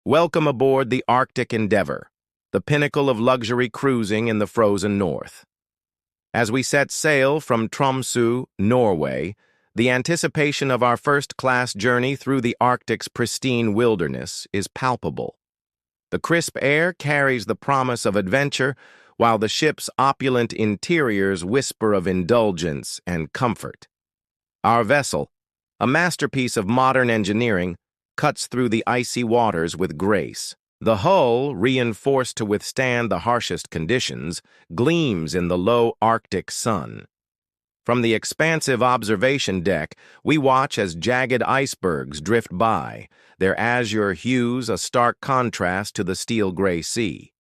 Welcome aboard the Arctic Endeavor, the pinnacle of luxury cruising in the frozen north. As we set sail from Tromsø, Norway, the anticipation of our first-class journey through the Arctic's pristine wilderness is palpable. The crisp air carries the promise of adventure, while the ship's opulent interiors whisper of indulgence and comfort. Our vessel, a masterpiece of modern engineering, cuts through the icy waters with grace. The hull, reinforced to withstand the harshest conditions, gleams in the low Arctic sun. From the expansive observation deck, we watch as jagged icebergs drift by, their azure hues a stark contrast to the steel-gray sea.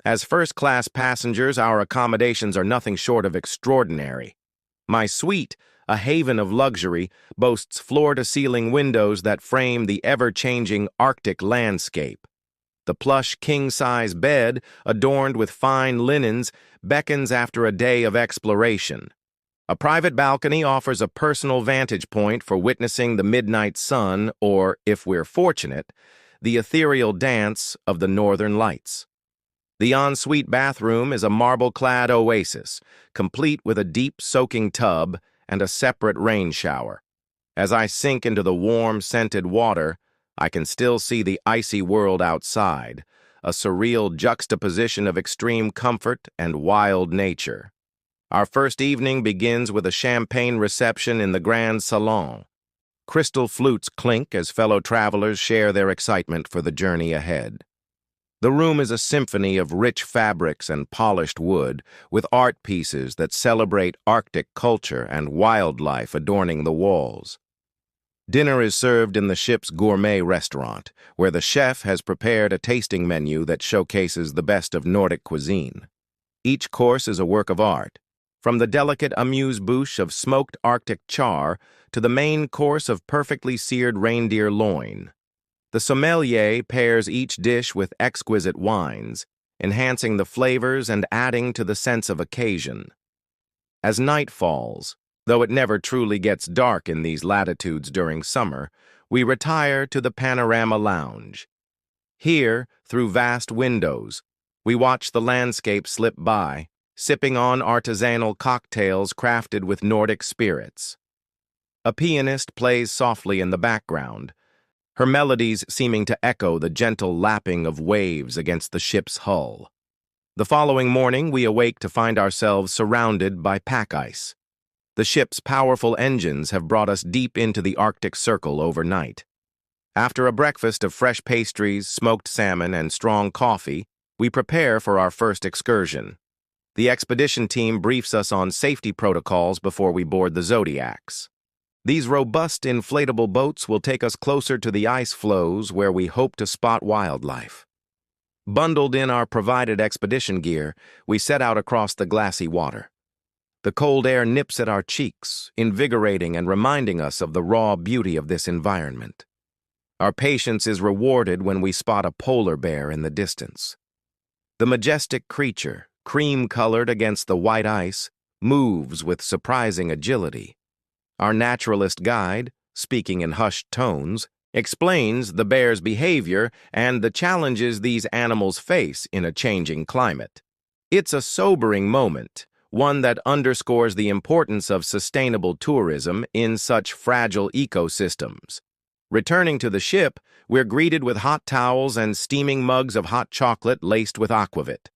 As first-class passengers, our accommodations are nothing short of extraordinary. My suite, a haven of luxury, boasts floor-to-ceiling windows that frame the ever-changing Arctic landscape. The plush king-size bed, adorned with fine linens, beckons after a day of exploration. A private balcony offers a personal vantage point for witnessing the midnight sun or, if we're fortunate, the ethereal dance of the northern lights. The ensuite bathroom is a marble-clad oasis, complete with a deep soaking tub and a separate rain shower. As I sink into the warm, scented water, I can still see the icy world outside, a surreal juxtaposition of extreme comfort and wild nature. Our first evening begins with a champagne reception in the Grand Salon. Crystal flutes clink as fellow travelers share their excitement for the journey ahead. The room is a symphony of rich fabrics and polished wood, with art pieces that celebrate Arctic culture and wildlife adorning the walls. Dinner is served in the ship's gourmet restaurant, where the chef has prepared a tasting menu that showcases the best of Nordic cuisine. Each course is a work of art, from the delicate amuse-bouche of smoked Arctic char to the main course of perfectly seared reindeer loin. The sommelier pairs each dish with exquisite wines, enhancing the flavors and adding to the sense of occasion. As night falls, though it never truly gets dark in these latitudes during summer, we retire to the Panorama Lounge. Here, through vast windows, we watch the landscape slip by, sipping on artisanal cocktails crafted with Nordic spirits. A pianist plays softly in the background, her melodies seeming to echo the gentle lapping of waves against the ship's hull. The following morning, we awake to find ourselves surrounded by pack ice. The ship's powerful engines have brought us deep into the Arctic Circle overnight. After a breakfast of fresh pastries, smoked salmon, and strong coffee, we prepare for our first excursion. The expedition team briefs us on safety protocols before we board the Zodiacs. These robust inflatable boats will take us closer to the ice floes where we hope to spot wildlife. Bundled in our provided expedition gear, we set out across the glassy water. The cold air nips at our cheeks, invigorating and reminding us of the raw beauty of this environment. Our patience is rewarded when we spot a polar bear in the distance. The majestic creature, cream-colored against the white ice, moves with surprising agility. Our naturalist guide, speaking in hushed tones, explains the bear's behavior and the challenges these animals face in a changing climate. It's a sobering moment, one that underscores the importance of sustainable tourism in such fragile ecosystems. Returning to the ship, we're greeted with hot towels and steaming mugs of hot chocolate laced with aquavit.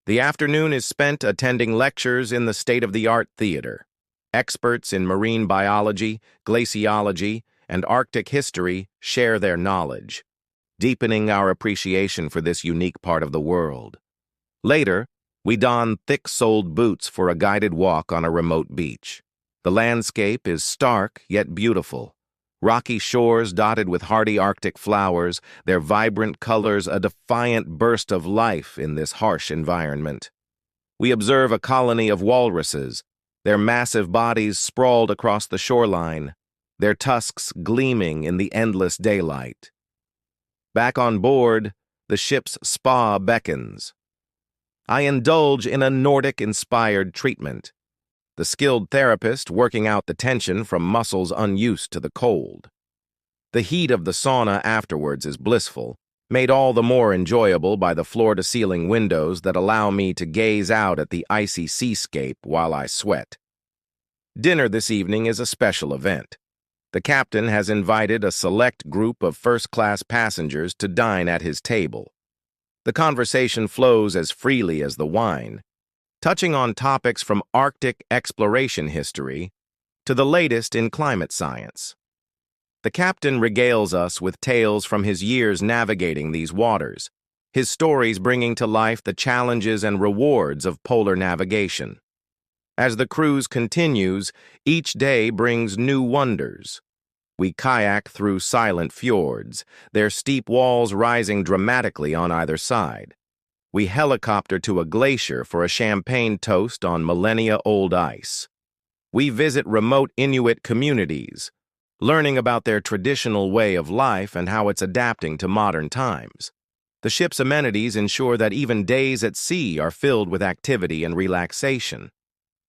The afternoon is spent attending lectures in the state-of-the-art theater. Experts in marine biology, glaciology, and Arctic history share their knowledge, deepening our appreciation for this unique part of the world. Later, we don thick-soled boots for a guided walk on a remote beach. The landscape is stark yet beautiful. Rocky shores dotted with hardy Arctic flowers, their vibrant colors a defiant burst of life in this harsh environment. We observe a colony of walruses, their massive bodies sprawled across the shoreline, their tusks gleaming in the endless daylight. Back on board, the ship's spa beckons. I indulge in a Nordic-inspired treatment, the skilled therapist working out the tension from muscles unused to the cold. The heat of the sauna afterwards is blissful, made all the more enjoyable by the floor-to-ceiling windows that allow me to gaze out at the icy seascape while I sweat. Dinner this evening is a special event. The captain has invited a select group of first-class passengers to dine at his table. The conversation flows as freely as the wine, touching on topics from Arctic exploration history to the latest in climate science. The captain regales us with tales from his years navigating these waters, his stories bringing to life the challenges and rewards of polar navigation. As the cruise continues, each day brings new wonders. We kayak through silent fjords, their steep walls rising dramatically on either side. We helicopter to a glacier for a champagne toast on millennia-old ice. We visit remote Inuit communities, learning about their traditional way of life and how it's adapting to modern times. The ship's amenities ensure that even days at sea are filled with activity and relaxation.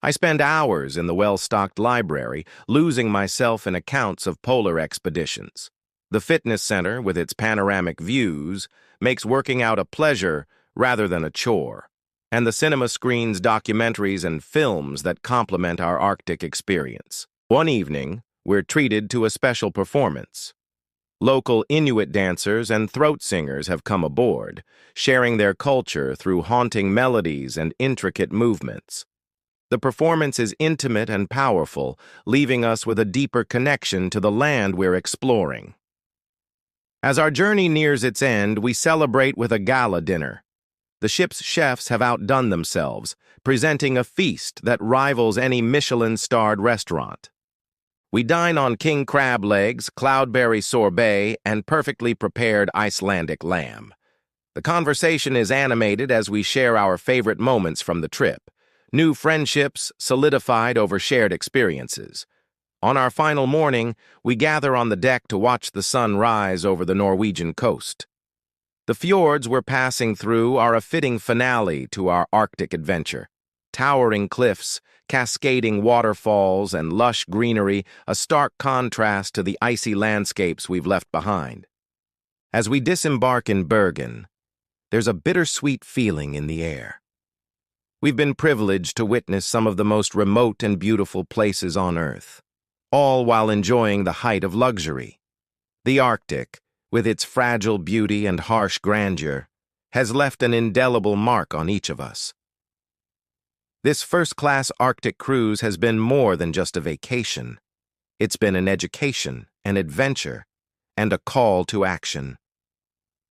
I spend hours in the well-stocked library, losing myself in accounts of polar expeditions. The fitness center, with its panoramic views, makes working out a pleasure rather than a chore. And the cinema screens documentaries and films that complement our Arctic experience. One evening, we're treated to a special performance. Local Inuit dancers and throat singers have come aboard, sharing their culture through haunting melodies and intricate movements. The performance is intimate and powerful, leaving us with a deeper connection to the land we're exploring. As our journey nears its end, we celebrate with a gala dinner. The ship's chefs have outdone themselves, presenting a feast that rivals any Michelin-starred restaurant. We dine on king crab legs, cloudberry sorbet, and perfectly prepared Icelandic lamb. The conversation is animated as we share our favorite moments from the trip, new friendships solidified over shared experiences. On our final morning, we gather on the deck to watch the sun rise over the Norwegian coast. The fjords we're passing through are a fitting finale to our Arctic adventure. Towering cliffs, cascading waterfalls, and lush greenery, a stark contrast to the icy landscapes we've left behind. As we disembark in Bergen, there's a bittersweet feeling in the air. We've been privileged to witness some of the most remote and beautiful places on Earth, all while enjoying the height of luxury. The Arctic, with its fragile beauty and harsh grandeur, has left an indelible mark on each of us. This first-class Arctic cruise has been more than just a vacation. It's been an education, an adventure, and a call to action.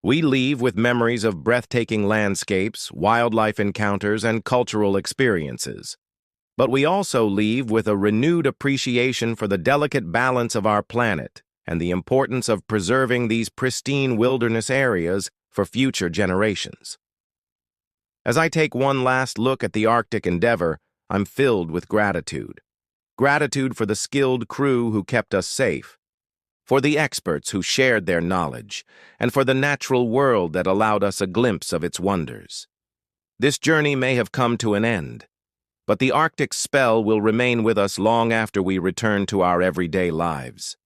We leave with memories of breathtaking landscapes, wildlife encounters, and cultural experiences. But we also leave with a renewed appreciation for the delicate balance of our planet and the importance of preserving these pristine wilderness areas for future generations. As I take one last look at the Arctic endeavor, I'm filled with gratitude. Gratitude for the skilled crew who kept us safe, for the experts who shared their knowledge, and for the natural world that allowed us a glimpse of its wonders. This journey may have come to an end, but the Arctic spell will remain with us long after we return to our everyday lives.